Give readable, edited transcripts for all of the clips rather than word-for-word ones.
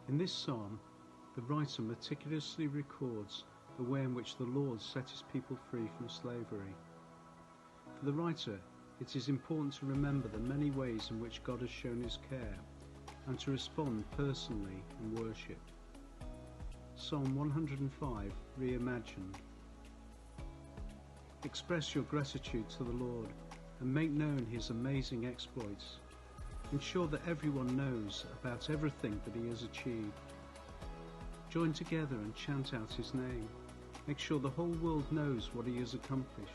In this psalm, the writer meticulously records the way in which the Lord set his people free from slavery. For the writer, it is important to remember the many ways in which God has shown his care and to respond personally in worship. Psalm 105, Reimagined. Express your gratitude to the Lord and make known his amazing exploits. Ensure that everyone knows about everything that he has achieved. Join together and chant out his name. Make sure the whole world knows what he has accomplished.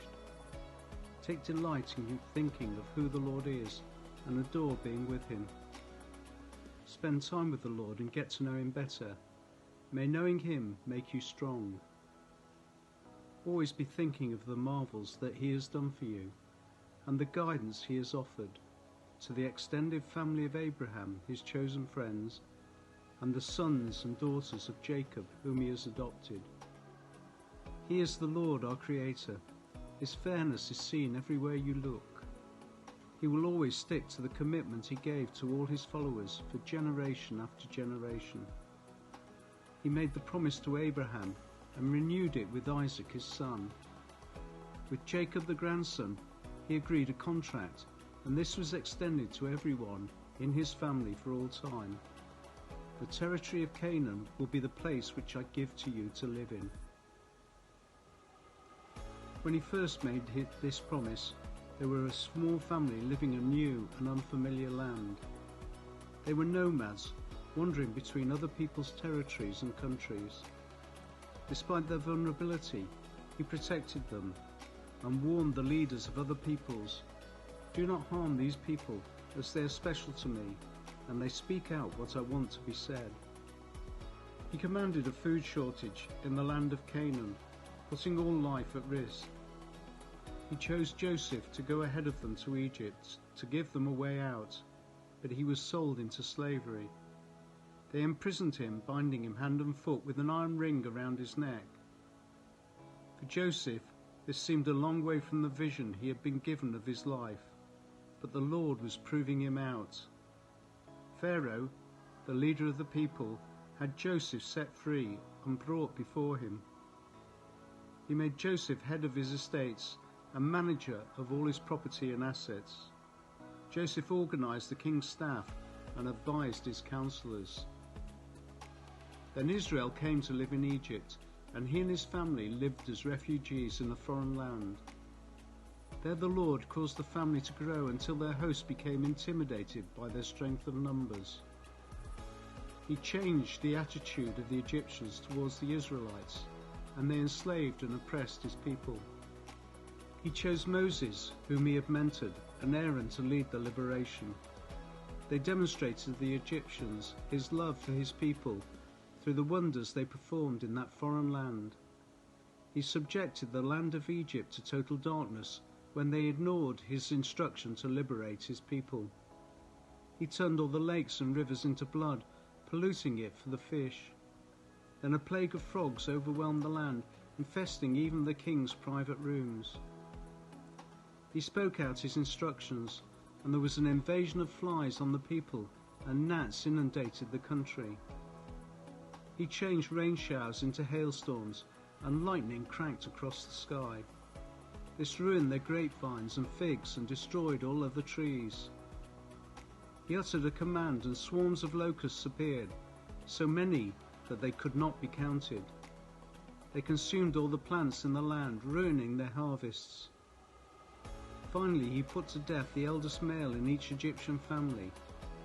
Take delight in thinking of who the Lord is and adore being with him. Spend time with the Lord and get to know him better. May knowing him make you strong. Always be thinking of the marvels that he has done for you and the guidance he has offered to the extended family of Abraham, his chosen friends, and the sons and daughters of Jacob, whom he has adopted. He is the Lord our Creator. His fairness is seen everywhere you look. He will always stick to the commitment he gave to all his followers for generation after generation. He made the promise to Abraham and renewed it with Isaac his son. With Jacob the grandson, he agreed a contract, and this was extended to everyone in his family for all time. The territory of Canaan will be the place which I give to you to live in. When he first made this promise, they were a small family living in a new and unfamiliar land. They were nomads, wandering between other people's territories and countries. Despite their vulnerability, he protected them and warned the leaders of other peoples, "Do not harm these people, as they are special to me, and they speak out what I want to be said." He commanded a food shortage in the land of Canaan, putting all life at risk. He chose Joseph to go ahead of them to Egypt, to give them a way out, but he was sold into slavery. They imprisoned him, binding him hand and foot with an iron ring around his neck. For Joseph, this seemed a long way from the vision he had been given of his life, but the Lord was proving him out. Pharaoh, the leader of the people, had Joseph set free and brought before him. He made Joseph head of his estates and manager of all his property and assets. Joseph organized the king's staff and advised his counselors. Then Israel came to live in Egypt, and he and his family lived as refugees in a foreign land. There the Lord caused the family to grow until their host became intimidated by their strength of numbers. He changed the attitude of the Egyptians towards the Israelites, and they enslaved and oppressed his people. He chose Moses, whom he had mentored, and Aaron to lead the liberation. They demonstrated to the Egyptians his love for his people through the wonders they performed in that foreign land. He subjected the land of Egypt to total darkness when they ignored his instruction to liberate his people. He turned all the lakes and rivers into blood, polluting it for the fish. Then a plague of frogs overwhelmed the land, infesting even the king's private rooms. He spoke out his instructions, and there was an invasion of flies on the people, and gnats inundated the country. He changed rain showers into hailstorms, and lightning cracked across the sky. This ruined their grapevines and figs and destroyed all other trees. He uttered a command, and swarms of locusts appeared, so many that they could not be counted. They consumed all the plants in the land, ruining their harvests. Finally, he put to death the eldest male in each Egyptian family,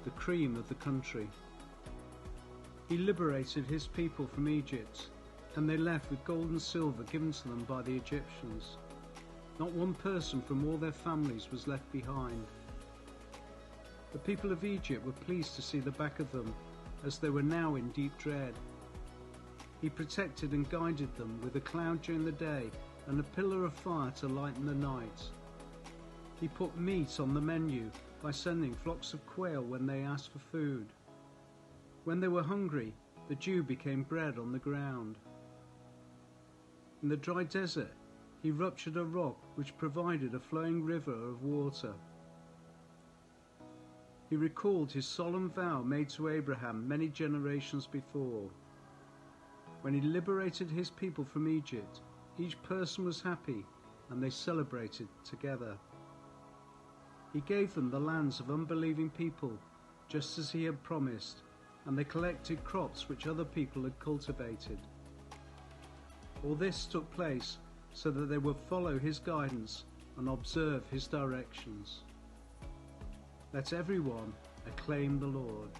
the cream of the country. He liberated his people from Egypt, and they left with gold and silver given to them by the Egyptians. Not one person from all their families was left behind. The people of Egypt were pleased to see the back of them, as they were now in deep dread. He protected and guided them with a cloud during the day and a pillar of fire to lighten the night. He put meat on the menu by sending flocks of quail when they asked for food. When they were hungry, the dew became bread on the ground. In the dry desert, he ruptured a rock which provided a flowing river of water. He recalled his solemn vow made to Abraham many generations before. When he liberated his people from Egypt, each person was happy and they celebrated together. He gave them the lands of unbelieving people, just as he had promised, and they collected crops which other people had cultivated. All this took place so that they would follow his guidance and observe his directions. Let everyone acclaim the Lord.